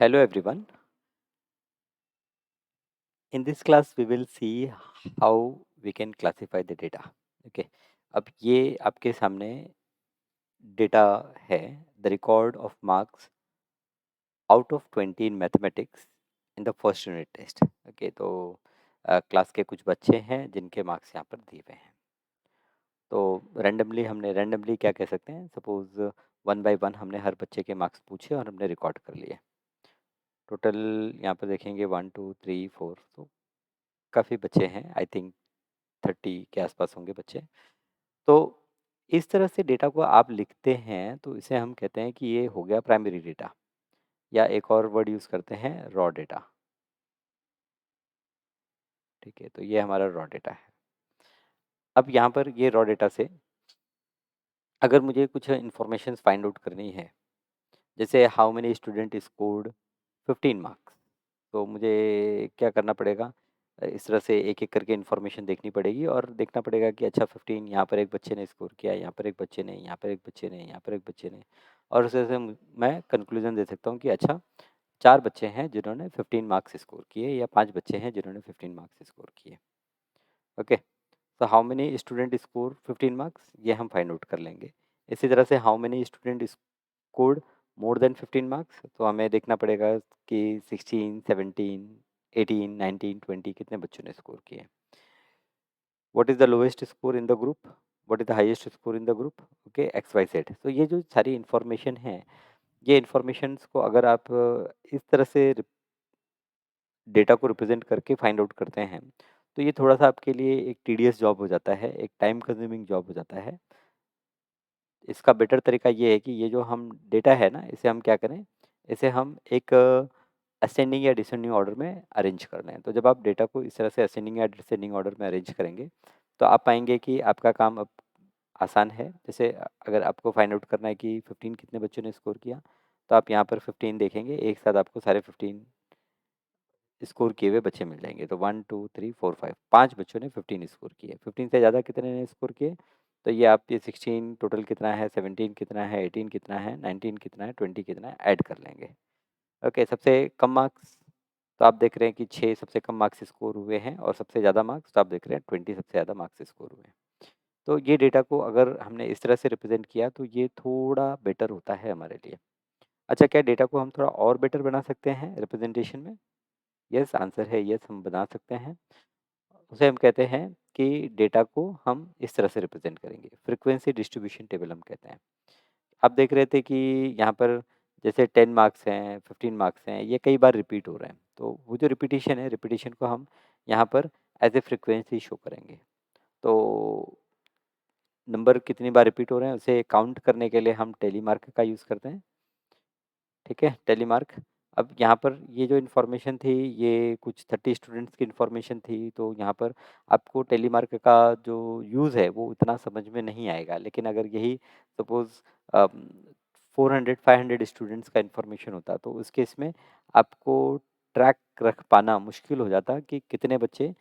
Hello everyone. In this class we will see how we can classify the data. Okay. अब ये आपके सामने data है the record of marks out of 20 in mathematics in the first unit test. Okay, तो class के कुछ बच्चे हैं जिनके मार्क्स यहाँ पर दिए हुए हैं। तो रैंडमली क्या कह सकते हैं, सपोज वन बाय वन हमने हर बच्चे के मार्क्स पूछे और हमने रिकॉर्ड कर लिए। टोटल यहाँ पर देखेंगे 1 2 3 4, तो काफ़ी बच्चे हैं, आई थिंक 30 के आसपास होंगे बच्चे। तो इस तरह से डेटा को आप लिखते हैं तो इसे हम कहते हैं कि ये हो गया प्राइमरी डेटा, या एक और वर्ड यूज़ करते हैं रॉ डेटा। ठीक है, तो ये हमारा रॉ डेटा है। अब यहाँ पर ये रॉ डेटा से अगर मुझे कुछ इन्फॉर्मेशन फाइंड आउट करनी है, जैसे how many student scored 15 marks, तो मुझे क्या करना पड़ेगा, इस तरह से एक एक करके इन्फॉर्मेशन देखनी पड़ेगी और देखना पड़ेगा कि अच्छा 15 यहाँ पर एक बच्चे ने स्कोर किया, यहाँ पर एक बच्चे ने, यहाँ पर एक बच्चे ने, यहाँ पर एक बच्चे ने, और उस तरह से मैं कंक्लूजन दे सकता हूँ कि अच्छा 4 बच्चे हैं जिन्होंने 15 मार्क्स स्कोर किए, या 5 बच्चे हैं जिन्होंने 15 मार्क्स स्कोर किए। ओके, तो how many student score 15 marks, ये हम फाइंड आउट कर लेंगे। इसी तरह से how many student scored more than 15 marks, तो हमें देखना पड़ेगा कि 16 17 18 19 20 कितने बच्चों ने स्कोर किए। What is the lowest score in the group, what is the highest score in the group, okay X Y Z. तो ये जो सारी इन्फॉर्मेशन है, ये इन्फॉर्मेशंस को अगर आप इस तरह से डेटा को रिप्रेजेंट करके फाइंड आउट करते हैं, तो ये थोड़ा-सा आपके लिए एक टीडियस जॉब हो जाता है, एक टाइम कंज्यूमिंग जॉब हो जाता है। इसका बेटर तरीका ये है कि ये जो हम डेटा है ना, इसे हम क्या करें, इसे हम एक असेंडिंग या डिसेंडिंग ऑर्डर में अरेंज कर लें। तो जब आप डेटा को इस तरह से असेंडिंग या डिसेंडिंग ऑर्डर में अरेंज करेंगे, तो आप पाएँगे कि आपका काम अब आसान है। जैसे अगर आपको फाइंड आउट करना है कि 15 कितने बच्चों ने स्कोर किया, तो आप यहाँ पर 15 देखेंगे, एक साथ आपको सारे 15 स्कोर किए हुए बच्चे मिल जाएँगे। तो 1 2 3 4 5 5 बच्चों ने 15 स्कोर किए। 15 से ज़्यादा कितने ने स्कोर किए? तो ये आप ये 16 टोटल कितना है, 17 कितना है, 18 कितना है, 19 कितना है, 20 कितना है, ऐड कर लेंगे। ओके, सबसे कम मार्क्स तो आप देख रहे हैं कि 6 सबसे कम मार्क्स स्कोर हुए हैं, और सबसे ज़्यादा मार्क्स तो आप देख रहे हैं 20 सबसे ज़्यादा मार्क्स स्कोर हुए हैं। तो ये डेटा को अगर हमने इस तरह से रिप्रेज़ेंट किया तो ये थोड़ा बेटर होता है हमारे लिए। अच्छा, क्या डेटा को हम थोड़ा और बेटर बना सकते हैं रिप्रेज़ेंटेशन में? यस, आंसर है यस, हम बना सकते हैं। उसे हम कहते हैं कि डेटा को हम इस तरह से रिप्रेज़ेंट करेंगे, फ्रीक्वेंसी डिस्ट्रीब्यूशन टेबल हम कहते हैं। आप देख रहे थे कि यहाँ पर जैसे 10 मार्क्स हैं, 15 मार्क्स हैं, ये कई बार रिपीट हो रहे हैं। तो वो जो रिपीटिशन है, रिपीटिशन को हम यहाँ पर एज़ ए फ्रीक्वेंसी शो करेंगे। तो नंबर कितनी बार रिपीट हो रहे हैं, उसे काउंट करने के लिए हम टेली मार्क का यूज़ करते हैं। ठीक है, टेली मार्क। अब यहाँ पर ये जो इन्फॉर्मेशन थी, ये कुछ 30 स्टूडेंट्स की इन्फॉर्मेशन थी, तो यहाँ पर आपको टेली मार्क का जो यूज़ है, वो उतना समझ में नहीं आएगा। लेकिन अगर यही सपोज़ 400 500 स्टूडेंट्स का इन्फॉर्मेशन होता, तो उस केस में आपको ट्रैक रख पाना मुश्किल हो जाता कि कितने बच्चे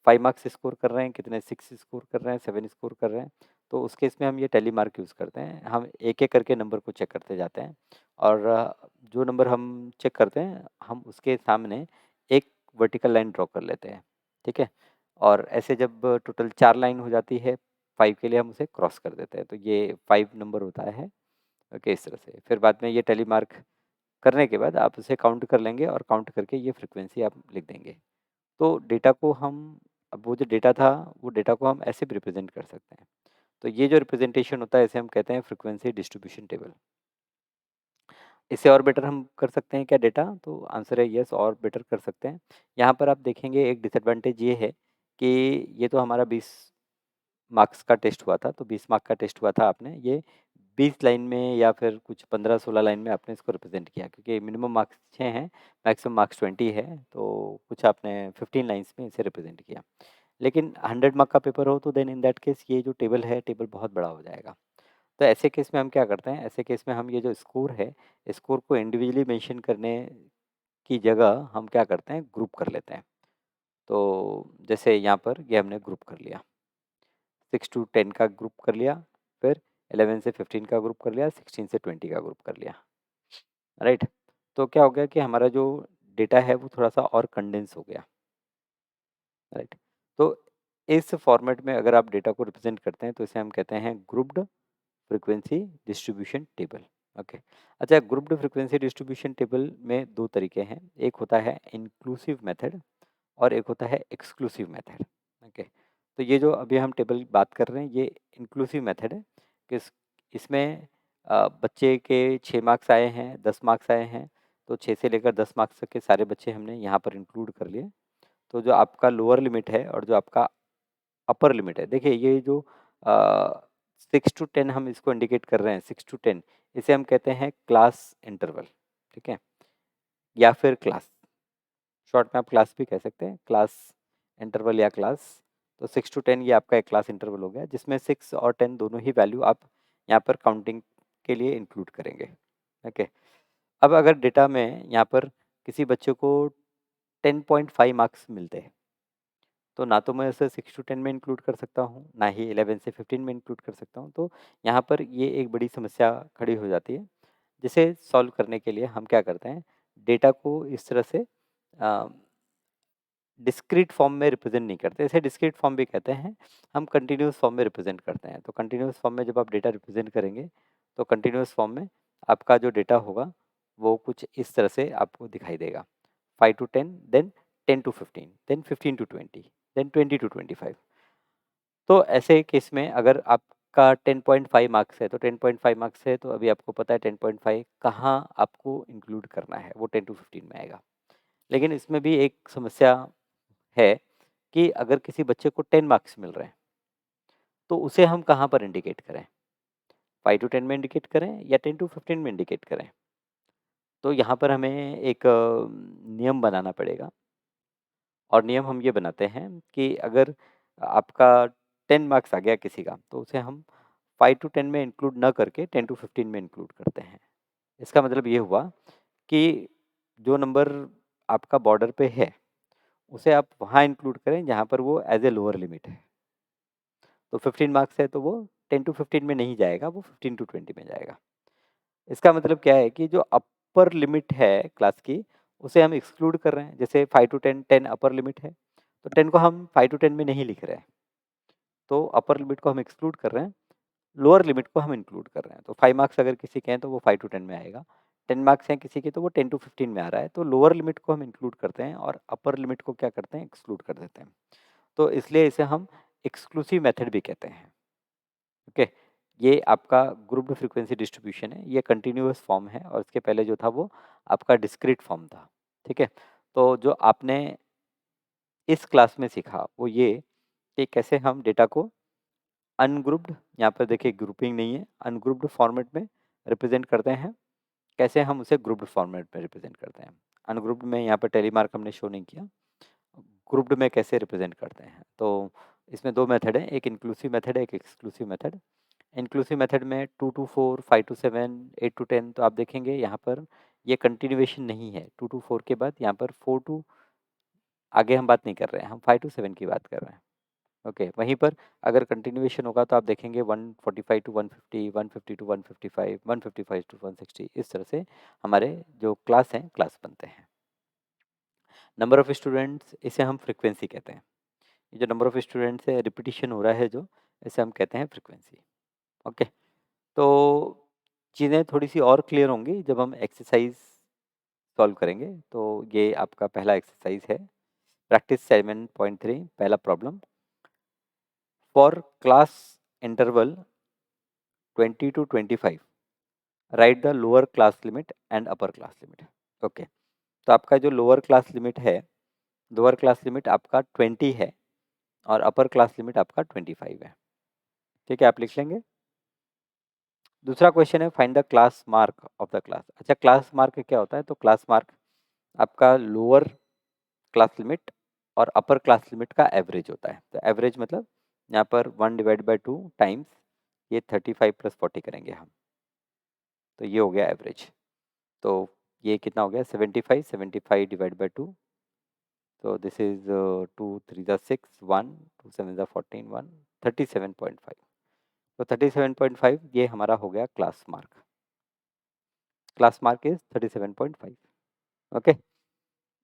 5 मार्क्स स्कोर कर रहे हैं, कितने 6 स्कोर कर रहे हैं, 7 स्कोर कर रहे हैं। तो उस केस में हम ये टेली मार्क यूज़ करते हैं। हम एक-एक करके नंबर को चेक करते जाते हैं, और जो नंबर हम चेक करते हैं, हम उसके सामने एक वर्टिकल लाइन ड्रॉ कर लेते हैं। ठीक है? और ऐसे जब टोटल 4 लाइन हो जाती है, 5 के लिए हम उसे क्रॉस कर देते हैं। तो ये 5 नंबर होता है। ओके, इस तरह से। फिर बाद में ये टेली मार्क करने के बाद आप उसे काउंट कर लेंगे, और काउंट करके ये फ्रीक्वेंसी आप लिख देंगे। तो डेटा को हम अब वो जो डेटा था, वो डेटा को हम ऐसे भी रिप्रेज़ेंट कर सकते हैं। तो ये जो रिप्रेज़ेंटेशन होता है, इसे हम कहते हैं फ्रीक्वेंसी डिस्ट्रीब्यूशन टेबल। इससे और बेटर हम कर सकते हैं क्या डेटा? तो आंसर है यस, और बेटर कर सकते हैं। यहाँ पर आप देखेंगे एक डिसएडवांटेज ये है कि ये तो हमारा 20 मार्क्स का टेस्ट हुआ था, तो 20 मार्क का टेस्ट हुआ था, आपने ये 20 लाइन में या फिर कुछ 15-16 लाइन में आपने इसको रिप्रेज़ेंट किया, क्योंकि मिनिमम मार्क्स 6 हैं, मैक्सिमम मार्क्स 20 है, तो कुछ आपने 15 लाइन्स में इसे रिप्रेज़ेंट किया। लेकिन 100 मार्क का पेपर हो तो देन इन दैट केस ये जो टेबल है, टेबल बहुत बड़ा हो जाएगा। तो ऐसे केस में हम क्या करते हैं, ऐसे केस में हम ये जो स्कोर है, स्कोर को इंडिविजुअली मेंशन करने की जगह हम क्या करते हैं, ग्रुप कर लेते हैं। तो जैसे यहाँ पर ये हमने ग्रुप कर लिया, 6 टू 10 का ग्रुप कर लिया, फिर 11 से 15 का ग्रुप कर लिया, 16 से 20 का ग्रुप कर लिया, राइट? तो क्या हो गया कि हमारा जो डेटा है वो थोड़ा-सा और कंडेंस हो गया, राइट? तो इस फॉर्मेट में अगर आप डेटा को रिप्रेज़ेंट करते हैं तो इसे हम कहते हैं grouped frequency distribution table. Okay. अच्छा, ग्रुप्ड फ्रीक्वेंसी डिस्ट्रीब्यूशन टेबल में 2 तरीके हैं। एक होता है इंक्लूसिव मेथड और एक होता है एक्सक्लूसिव मेथड। ओके। तो ये जो अभी हम टेबल बात कर रहे हैं ये इंक्लूसिव मेथड है। किस इसमें बच्चे के 6 मार्क्स आए हैं, 10 मार्क्स आए हैं, तो 6 से लेकर 10 मार्क्स तक के सारे बच्चे हमने यहाँ पर इंक्लूड कर लिए। तो जो आपका लोअर लिमिट है और जो आपका अपर लिमिट है, देखिए ये जो 6 टू 10 हम इसको इंडिकेट कर रहे हैं, 6 टू 10, इसे हम कहते हैं क्लास इंटरवल, ठीक है? या फिर क्लास, शॉर्ट में आप क्लास भी कह सकते हैं, क्लास इंटरवल या क्लास। तो 6 टू 10 ये आपका एक क्लास इंटरवल हो गया, जिसमें 6 और 10 दोनों ही वैल्यू आप यहाँ पर काउंटिंग के लिए इंक्लूड करेंगे। ओके। अब अगर डेटा में यहाँ पर किसी बच्चे को 10.5 मार्क्स मिलते हैं, तो ना तो मैं उसे 6 टू 10 में इंक्लूड कर सकता हूँ, ना ही 11 से 15 में इंक्लूड कर सकता हूँ। तो यहाँ पर ये एक बड़ी समस्या खड़ी हो जाती है, जिसे सॉल्व करने के लिए हम क्या करते हैं, डेटा को इस तरह से डिस्क्रीट फॉर्म में रिप्रेजेंट नहीं करते, इसे डिस्क्रीट फॉर्म भी कहते हैं। हम कंटिन्यूअस फॉर्म में रिप्रेजेंट करते हैं। तो कंटिन्यूअस फॉर्म में जब आप डेटा रिप्रेजेंट करेंगे, तो कंटिन्यूअस फॉर्म में आपका जो डेटा होगा वो कुछ इस तरह से आपको दिखाई देगा। 5 to 10, then 10 to 15, then 15 to 20, then 20 to 25। तो ऐसे केस में अगर आपका 10.5 मार्क्स है, तो 10.5 मार्क्स है, तो अभी आपको पता है 10.5 कहाँ आपको इंक्लूड करना है, वो 10 टू 15 में आएगा। लेकिन इसमें भी एक समस्या है कि अगर किसी बच्चे को 10 मार्क्स मिल रहे हैं, तो उसे हम कहाँ पर इंडिकेट करें? 5 टू 10 में इंडिकेट करें या 10 टू 15 में इंडिकेट करें? तो यहाँ पर हमें एक नियम बनाना पड़ेगा, और नियम हम ये बनाते हैं कि अगर आपका 10 मार्क्स आ गया किसी का, तो उसे हम 5 टू 10 में इंक्लूड ना करके 10 टू 15 में इंक्लूड करते हैं। इसका मतलब ये हुआ कि जो नंबर आपका बॉर्डर पे है, उसे आप वहाँ इंक्लूड करें जहाँ पर वो एज़ ए लोअर लिमिट है। तो 15 मार्क्स है तो वो 10 टू 15 में नहीं जाएगा, वो 15 टू 20 में जाएगा। इसका मतलब क्या है कि जो अपर लिमिट है क्लास की, उसे हम एक्सक्लूड कर रहे हैं। जैसे 5 टू 10, 10 अपर लिमिट है, तो 10 को हम 5 टू 10 में नहीं लिख रहे हैं। तो अपर लिमिट को हम एक्सक्लूड कर रहे हैं, लोअर लिमिट को हम इंक्लूड कर रहे हैं। तो 5 मार्क्स अगर किसी के हैं तो वो 5 टू 10 में आएगा। 10 मार्क्स हैं किसी के तो वो 10 टू 15 में आ रहा है। तो लोअर लिमिट को हम इंक्लूड करते हैं और अपर लिमिट को क्या करते हैं, एक्सक्लूड कर देते हैं। तो इसलिए इसे हम एक्सक्लूसिव मेथड भी कहते हैं। ओके। ये आपका ग्रुप्ड फ्रीक्वेंसी डिस्ट्रीब्यूशन है, ये कंटिन्यूअस फॉर्म है, और इसके पहले जो था वो आपका डिस्क्रीट फॉर्म था। ठीक है। तो जो आपने इस क्लास में सीखा वो ये कि कैसे हम डेटा को अनग्रुप्ड, यहाँ पर देखिए ग्रुपिंग नहीं है, अनग्रुप्ड फॉर्मेट में रिप्रेजेंट करते हैं। कैसे हम उसे ग्रुप्ड फॉर्मेट में रिप्रेजेंट करते हैं। अनग्रुप्ड में यहाँ पर टेलीमार्क हमने शो नहीं किया, ग्रुप्ड में कैसे रिप्रेजेंट करते हैं। तो इसमें 2 मेथड है, एक इंक्लूसिव मेथड है, एक एक्सक्लूसिव मेथड। इंक्लूसिव मेथड में 2 टू 4, 5 टू 7, 8 टू 10, तो आप देखेंगे यहाँ पर ये कंटिन्यूएशन नहीं है। 2 टू 4 के बाद यहाँ पर 4 टू आगे हम बात नहीं कर रहे हैं, हम 5 टू 7 की बात कर रहे हैं। ओके। वहीं पर अगर कंटिन्यूएशन होगा तो आप देखेंगे 145 टू 150, 150 टू 155, 155 टू 160, इस तरह से हमारे जो क्लास हैं, क्लास बनते हैं। नंबर ऑफ स्टूडेंट्स, इसे हम फ्रीक्वेंसी कहते हैं। ये जो नंबर ऑफ स्टूडेंट्स है, रिपीटिशन हो रहा है जो, इसे हम कहते हैं फ्रीक्वेंसी। ओके। तो चीज़ें थोड़ी-सी और क्लियर होंगी जब हम एक्सरसाइज़ सॉल्व करेंगे। तो ये आपका पहला एक्सरसाइज़ है, प्रैक्टिस 7.3, पहला problem. For class interval 20 to 25, write the lower class limit and upper class limit. Okay. तो आपका जो लोअर क्लास लिमिट है, लोअर क्लास लिमिट आपका 20 है और अपर क्लास लिमिट आपका 25 है। ठीक है, आप लिख लेंगे। दूसरा क्वेश्चन है, find the class mark of the class. अच्छा, क्लास मार्क क्या होता है? तो क्लास मार्क आपका लोअर क्लास लिमिट और अपर क्लास लिमिट का एवरेज होता है। तो एवरेज मतलब यहाँ पर 1/2 टाइम्स ये 35 प्लस 40 करेंगे हम, तो ये हो गया एवरेज। तो ये कितना हो गया, 75, 75 डिवाइड बाई 2, तो दिस इज 2 3 ज़ा 6, 1 2 7 ज़ा 14, 1 37.5। तो 37.5 ये हमारा हो गया class mark. Class mark is 37.5. Okay,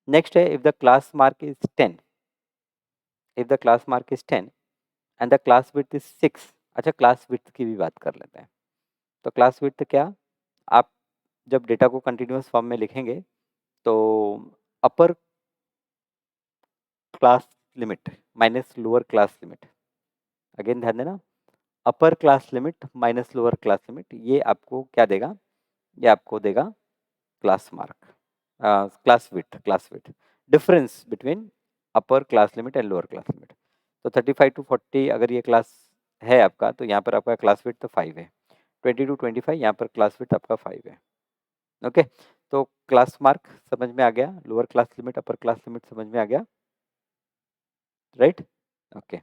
next है if the class mark is 10, if the class mark is 10 and the class width is 6. अच्छा, क्लास विड्थ की भी बात कर लेते हैं. तो क्लास विड्थ क्या, आप जब डेटा को कंटिन्यूअस फॉर्म में लिखेंगे तो अपर class limit minus lower class limit, again ध्यान देना, अपर class limit minus lower class limit, ये आपको क्या देगा, ये आपको देगा class mark, class width difference between upper class limit and lower class limit. तो 35 to 40 अगर ये क्लास है आपका, तो यहाँ पर आपका क्लास विड्थ तो 5 है. 20 to 25 यहाँ पर क्लास विड्थ आपका 5 है. ओके, तो क्लास मार्क समझ में आ गया, lower class limit upper class limit समझ में आ गया, राइट. ओके,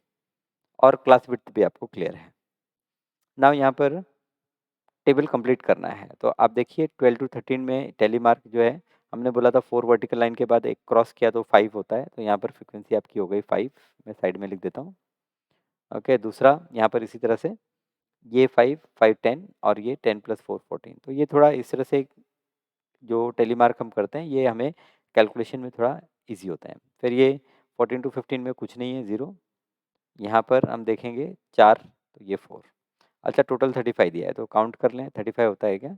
और क्लास विड्थ भी आपको क्लियर है. नाउ यहाँ पर टेबल कंप्लीट करना है. तो आप देखिए 12 to 13 में टेली मार्क जो है, हमने बोला था 4 वर्टिकल लाइन के बाद एक क्रॉस किया तो 5 होता है. तो यहाँ पर फ्रीक्वेंसी आपकी हो गई 5, मैं साइड में लिख देता हूँ. ओके, दूसरा यहाँ पर इसी तरह से ये 5 5 10 और ये 10 + 4 14. तो ये थोड़ा इस तरह से जो टेली मार्क हम करते हैं, ये हमें कैलकुलेशन में थोड़ा ईजी होता है. फिर ये 14 to 15 में कुछ नहीं है, 0. यहाँ पर हम देखेंगे 4, तो ये 4. अच्छा, टोटल 35 दिया है, तो काउंट कर लें 35 होता है क्या.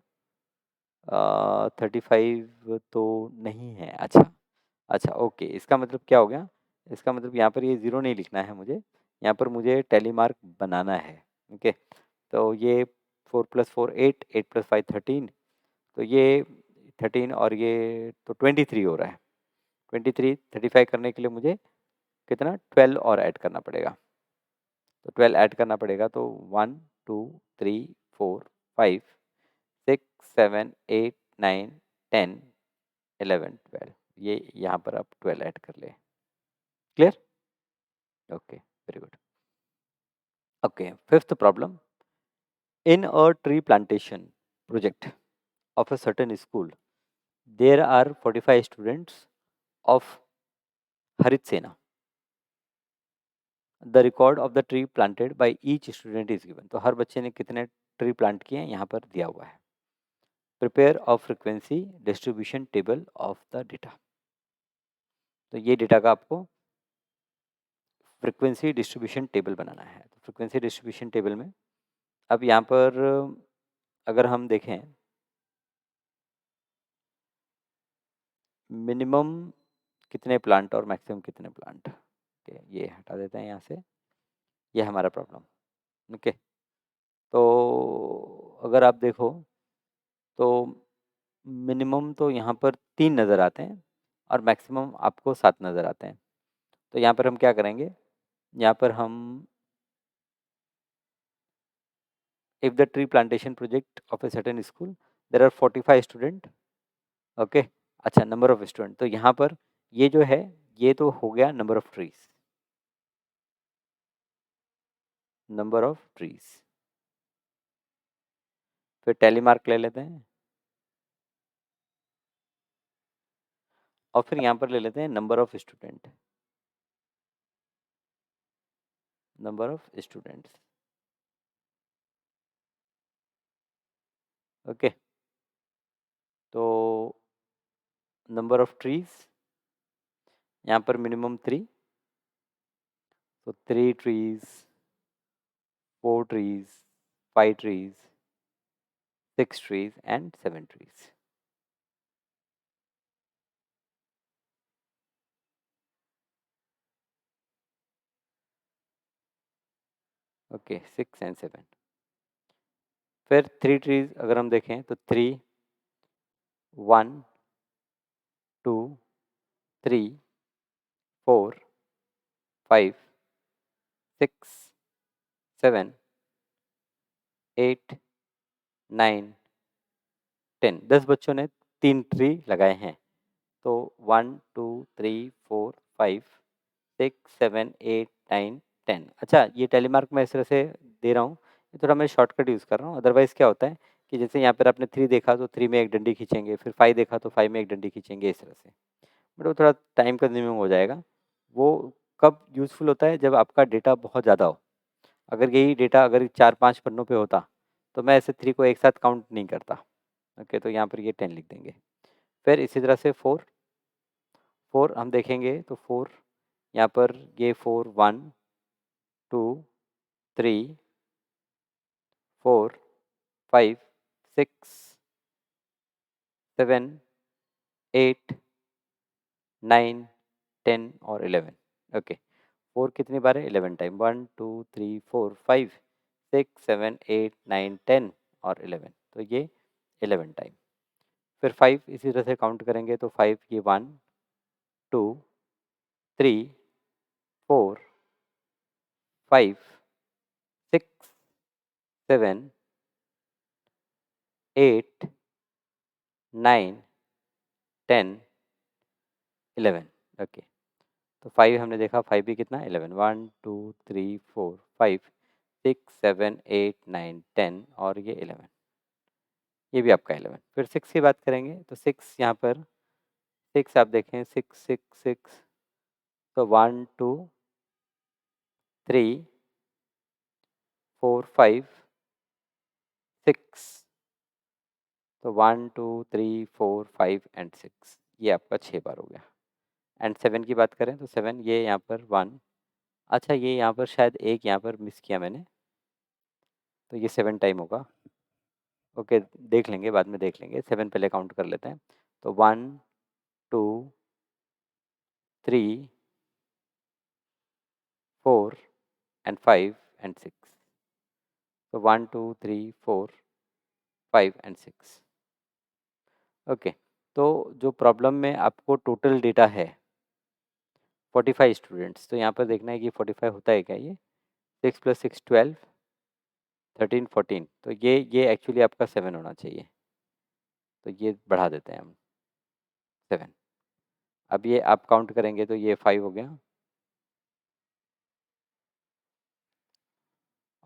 35 तो नहीं है. अच्छा, अच्छा, ओके, इसका मतलब क्या हो गया, इसका मतलब यहाँ पर ये 0 नहीं लिखना है मुझे, यहाँ पर मुझे टेली मार्क बनाना है. ओके, तो ये 4 + 4 8, 8 + 5 13, तो ये 13 और ये तो 23 हो रहा है. 23 35 करने के लिए मुझे कितना 12 और ऐड करना पड़ेगा. तो 12 ऐड करना पड़ेगा, तो 1 2 3 4 5 6 7 8 9 10 11 12, ये यहाँ पर आप 12 ऐड कर ले. Clear. Okay, very good. Okay, fifth problem, in a tree plantation project of a certain school, there are 45 students of Harit Sena. The record of the tree planted by each student is given. तो हर बच्चे ने कितने tree plant किए हैं यहाँ पर दिया हुआ है. Prepare a frequency distribution table of the data. तो ये डेटा का आपको फ्रीक्वेंसी डिस्ट्रीब्यूशन टेबल बनाना है. तो फ्रीक्वेंसी डिस्ट्रीब्यूशन टेबल में अब यहाँ पर अगर हम देखें, मिनिमम कितने प्लांट और मैक्सिमम कितने प्लांट, ओके, ये हटा देते हैं यहाँ से, ये हमारा प्रॉब्लम. ओके, तो अगर आप देखो तो मिनिमम तो यहाँ पर 3 नज़र आते हैं और मैक्सिमम आपको 7 नज़र आते हैं. तो यहाँ पर हम क्या करेंगे, यहाँ पर हम if the tree plantation project of a certain school there are 45 student. Okay, अच्छा, नंबर ऑफ स्टूडेंट, तो यहाँ पर ये जो है ये तो हो गया number of trees, number of trees. फिर टैली मार्क ले लेते हैं और फिर यहाँ पर ले लेते हैं number of student, number of students. Okay, तो नंबर ऑफ ट्रीज यहाँ पर मिनिमम 3, तो 3 trees, 4 trees, 5 trees, 6 trees and 7 trees. Okay, 6 and 7. फिर 3 trees अगर हम देखें तो 3 1 2 3 4 5 6 7 8 9 10, 10 बच्चों ने 3 ट्री लगाए हैं. तो 1 2 3 4 5 6 7 8 9 10. अच्छा, ये टेलीमार्क मैं इस तरह से दे रहा हूँ, ये थोड़ा मैं शॉर्टकट यूज़ कर रहा हूँ. अदरवाइज़ क्या होता है कि जैसे यहाँ पर आपने 3 देखा तो 3 में एक डंडी खींचेंगे, फिर 5 देखा तो 5 में एक डंडी खींचेंगे, इस तरह से. बट वो थोड़ा टाइम कंज्यूमिंग हो जाएगा. वो कब यूज़फुल होता है, जब आपका डेटा बहुत ज़्यादा हो. अगर यही डेटा अगर 4-5 पन्नों पे होता तो मैं ऐसे 3 को एक साथ काउंट नहीं करता. ओके, तो यहाँ पर ये 10 लिख देंगे। फिर इसी तरह से 4 4 हम देखेंगे तो 4 यहाँ पर ये 4 1 2 3 4 5 6 7 8 9 10 और 11। ओके, 4 कितनी बार है? 11 टाइम। 1 2 3 4 5 6 7 8 9 10 और 11, तो ये 11 टाइम। फिर 5 इसी तरह से काउंट करेंगे तो 5 ये 1 2 3 4 5 6 7 8 9 10 11। ओके, तो 5 हमने देखा, 5 भी कितना? 11। 1 2 3 4 5 6 7 8 9 10 और ये 11, ये भी आपका 11। फिर 6 की बात करेंगे तो 6 यहाँ पर 6 आप देखें, 6 6 6 तो 1 2 3 4 5 6, तो 1 2 3 4 5 एंड 6, ये आपका 6 बार हो गया। एंड 7 की बात करें तो 7 ये यहाँ पर 1, अच्छा ये यहाँ पर शायद एक यहाँ पर मिस किया मैंने, तो ये 7 टाइम होगा। ओके, देख लेंगे, बाद में देख लेंगे। 7 पहले काउंट कर लेते हैं। तो 1 2 3 4 एंड 5 एंड 6, तो 1 2 3 4 5 एंड 6। ओके, तो जो प्रॉब्लम में आपको टोटल डेटा है 45 स्टूडेंट्स, तो यहाँ पर देखना है कि 45 होता है क्या? ये 6 + 6 12 13 14, तो ये एक्चुअली आपका 7 होना चाहिए, तो ये बढ़ा देते हैं हम 7। अब ये आप काउंट करेंगे तो ये 5 हो गया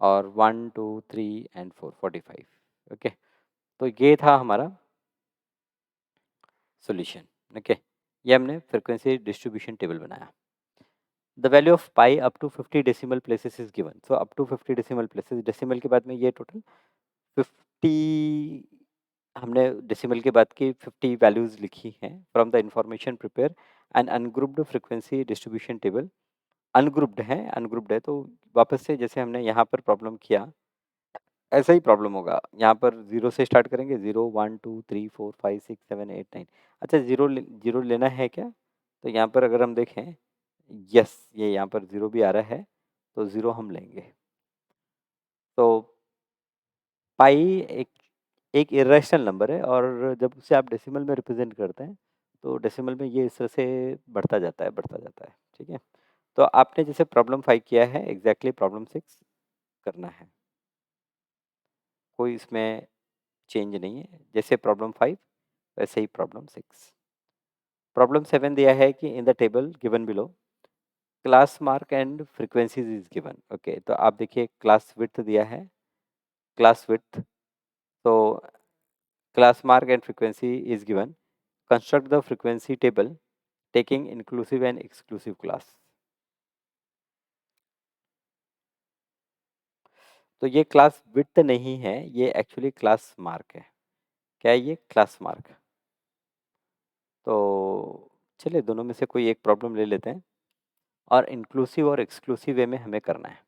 और 1 2 3 एंड 4 45। ओके, तो ये था हमारा सॉल्यूशन। ओके, ये हमने फ्रीक्वेंसी डिस्ट्रीब्यूशन टेबल बनाया। The value of pi up to 50 decimal places is given, so up to 50 decimal places, decimal के बाद में ये टोटल 50, हमने डेसिमल के बाद की 50 वैल्यूज लिखी हैं from the information prepare and ungrouped frequency distribution table. Ungrouped है तो वापस से जैसे हमने यहाँ पर प्रॉब्लम किया ऐसा ही प्रॉब्लम होगा। यहाँ पर 0 से स्टार्ट करेंगे, 0 1 2 3 4 5 6 7 8 9। अच्छा, 0 लेना है क्या? तो यहाँ पर अगर हम देखें, यस ये यहाँ पर 0 भी आ रहा है, तो 0 हम लेंगे। तो पाई एक एक इरेशनल नंबर है और जब उसे आप डेसिमल में रिप्रेजेंट करते हैं तो डेसिमल में ये इस तरह से बढ़ता जाता है। ठीक है, तो आपने जैसे प्रॉब्लम 5 किया है, एग्जैक्टली प्रॉब्लम 6 करना है, कोई इसमें चेंज नहीं है। जैसे प्रॉब्लम 5 वैसे ही प्रॉब्लम 6। प्रॉब्लम 7 दिया है कि in the table given below class mark and frequencies is given. Okay, तो आप देखिए क्लास विड्थ दिया है, क्लास विड्थ, तो class mark and frequency is given, construct the frequency table taking inclusive and exclusive class. तो ये class width नहीं है, ये एक्चुअली क्लास मार्क है। क्या है ये? Class mark. तो चलिए दोनों में से कोई एक प्रॉब्लम ले लेते हैं और इंक्लूसिव और एक्सक्लूसिव वे में हमें करना है।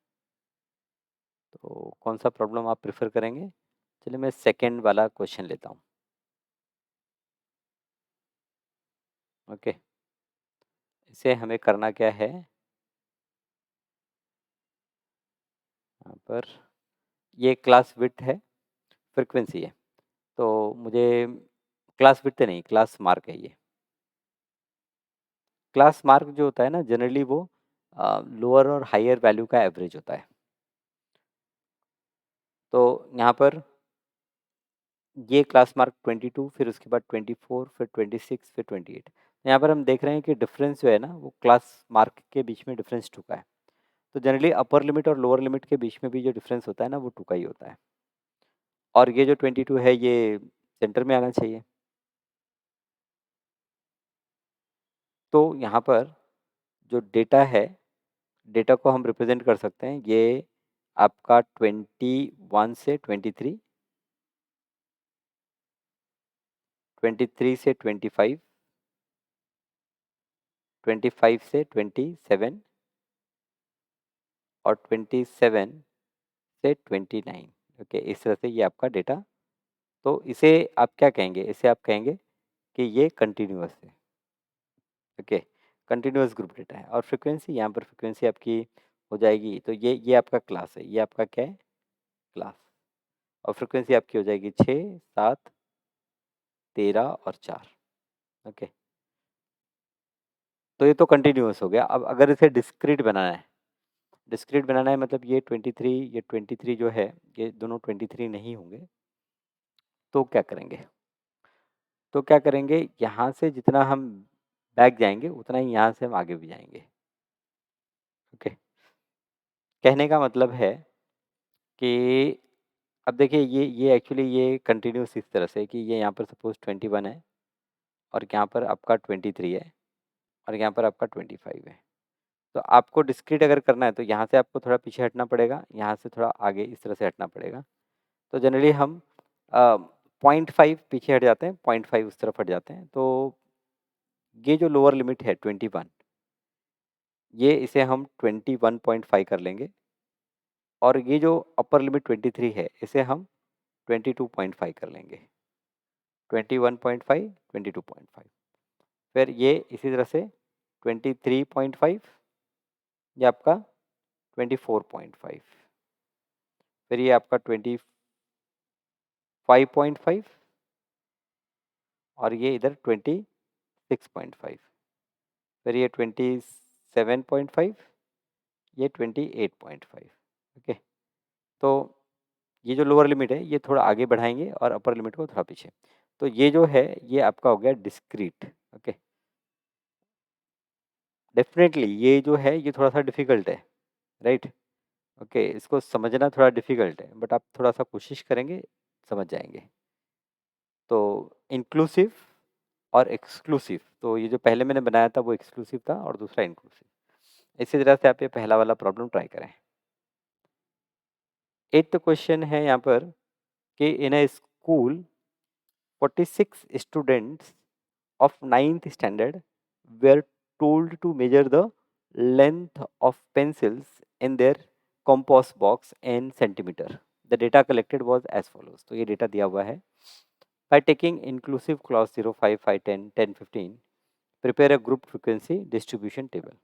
तो कौन सा प्रॉब्लम आप प्रेफर करेंगे? चलिए मैं सेकंड वाला क्वेश्चन लेता हूँ। ओके, इसे हमें करना क्या है, यहाँ पर ये क्लास विड्थ है, फ्रीक्वेंसी है, तो मुझे क्लास विड्थ नहीं, क्लास मार्क है ये। क्लास मार्क जो होता है ना, जनरली वो लोअर और हायर वैल्यू का एवरेज होता है। तो यहाँ पर ये क्लास मार्क 22, फिर उसके बाद 24, फिर 26, फिर 28। यहाँ पर हम देख रहे हैं कि डिफरेंस जो है ना वो क्लास मार्क के बीच में डिफरेंस 2 का है। तो जनरली अपर लिमिट और लोअर लिमिट के बीच में भी जो डिफरेंस होता है ना वो 2 का ही होता है। और ये जो 22 है ये सेंटर में आना चाहिए। तो यहाँ पर जो डेटा है, डेटा को हम रिप्रेजेंट कर सकते हैं, ये आपका 21 से 23 23 से 25, 25 से 27 और 27 से 29। ओके, इस तरह से ये आपका डेटा। तो इसे आप क्या कहेंगे? इसे आप कहेंगे कि ये कंटिन्यूअस है। ओके, कंटिन्यूअस ग्रुप डेटा है। और फ्रीक्वेंसी, यहाँ पर फ्रीक्वेंसी आपकी हो जाएगी, तो ये आपका क्लास है, ये आपका क्या है? क्लास। और फ्रीक्वेंसी आपकी हो जाएगी 6, 7, 13 और 4। ओके, तो ये तो कंटिन्यूअस हो गया। अब अगर इसे डिस्क्रीट बनाना है, डिस्क्रीट बनाना है मतलब ये 23, ये 23 जो है, ये दोनों 23 नहीं होंगे। तो क्या करेंगे? तो क्या करेंगे, यहाँ से जितना हम बैक जाएँगे उतना ही यहाँ से हम आगे भी जाएँगे। ओके, कहने का मतलब है कि अब देखिए ये एक्चुअली ये कंटिन्यूअस इस तरह से कि ये यहाँ पर सपोज़ 21 है और यहाँ पर आपका 23 है और यहाँ पर आपका 25 है। तो आपको डिस्क्रीट अगर करना है तो यहाँ से आपको थोड़ा पीछे हटना पड़ेगा, यहाँ से थोड़ा आगे इस तरह से हटना पड़ेगा। तो जनरली हम 0.5 पीछे हट जाते हैं, 0.5 उस तरफ हट जाते हैं। तो ये जो लोअर लिमिट है 21, ये इसे हम 21.5 कर लेंगे और ये जो अपर लिमिट 23 है, इसे हम 22.5 कर लेंगे। 21.5, 22.5, फिर ये इसी तरह से 23.5, ये आपका 24.5, फिर ये आपका 25.5 और ये इधर 26.5, फिर ये 27.5, ये 28.5। ओके, तो ये जो लोअर लिमिट है ये थोड़ा आगे बढ़ाएंगे और अपर लिमिट को थोड़ा पीछे। तो ये जो है ये आपका हो गया डिस्क्रीट। ओके, डेफिनेटली ये जो है ये थोड़ा सा डिफिकल्ट है, राइट? ओके, इसको समझना थोड़ा डिफिकल्ट है, बट आप थोड़ा सा कोशिश करेंगे समझ जाएंगे। तो इंक्लूसिव और एक्सक्लूसिव, तो ये जो पहले मैंने बनाया था वो एक्सक्लूसिव था और दूसरा इंक्लूसिव। इसी तरह से आप ये पहला वाला प्रॉब्लम ट्राई करें। 8th क्वेश्चन है यहाँ पर कि इन अ school 46 students of 9th standard were told to measure the length of pencils in their compost box in centimeter. The data collected was as follows. तो ये डेटा दिया हुआ है। By taking inclusive clause 0, 5, 5, 10, 10, 15, prepare a group frequency distribution table.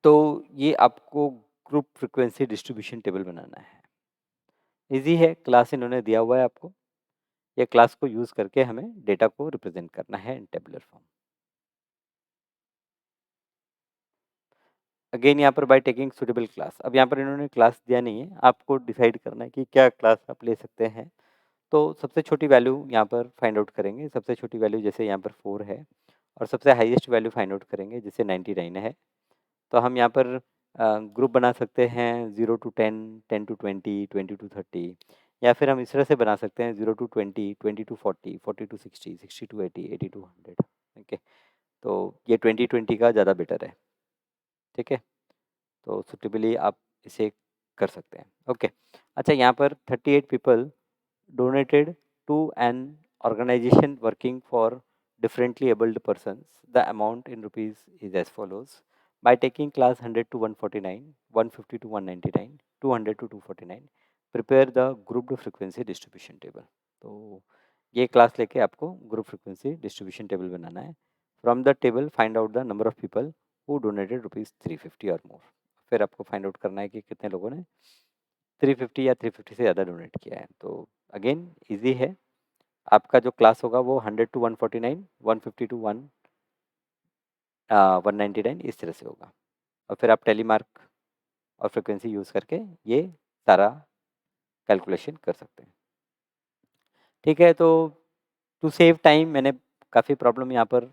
तो ये आपको group frequency distribution table बनाना है। Easy है, क्लास इन्होंने दिया हुआ है आपको। ये क्लास को यूज़ करके हमें डेटा को रिप्रेजेंट करना है इन टेबुलर फॉर्म। अगेन यहाँ पर बाय टेकिंग सुटेबल क्लास। अब यहाँ पर इन्होंने क्लास दिया नहीं है, आपको डिसाइड करना है कि क्या क्लास आप ले सकते हैं। तो सबसे छोटी वैल्यू यहाँ पर फाइंड आउट करेंगे। सबसे छोटी वैल्यू जैसे यहाँ पर 4 है और सबसे हाईएस्ट वैल्यू फाइंड आउट करेंगे जैसे 99 है। तो हम यहाँ पर ग्रुप बना सकते हैं 0 to 10, 10 to 20, 20 to 30, या फिर हम इस तरह से बना सकते हैं 0 to 20, 20 to 40, 40 to 60, 60 to 80, 80 to 100। Okay, तो ये 20-20 का ज़्यादा बेटर है। ठीक है, तो सुटेबली आप इसे कर सकते हैं। ओके, अच्छा यहाँ पर 38 people donated to an organisation working for differently abled persons. The amount in rupees is as follows. By taking class 100 to 149, 150 to 199, 200 to 249, prepare the grouped frequency distribution table. तो ये क्लास लेके आपको group frequency distribution table बनाना है। From the table find out the number of people who donated rupees 350 और मोर। फिर आपको find out करना है कि कितने लोगों ने 350 या 350 से ज़्यादा डोनेट किया है। तो अगेन इजी है, आपका जो क्लास होगा वो 100 to 149, 150 to 199 इस तरह से होगा। और फिर आप टेली मार्क और फ्रिक्वेंसी यूज़ करके ये सारा कैलकुलेशन कर सकते हैं। ठीक है, तो टू सेव टाइम मैंने काफ़ी प्रॉब्लम यहाँ पर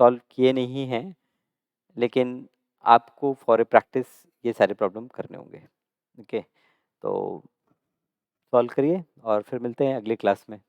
सॉल्व किए नहीं हैं, लेकिन आपको फॉर ए प्रैक्टिस ये सारे प्रॉब्लम करने होंगे। ओके, तो सॉल्व करिए और फिर मिलते हैं अगली क्लास में।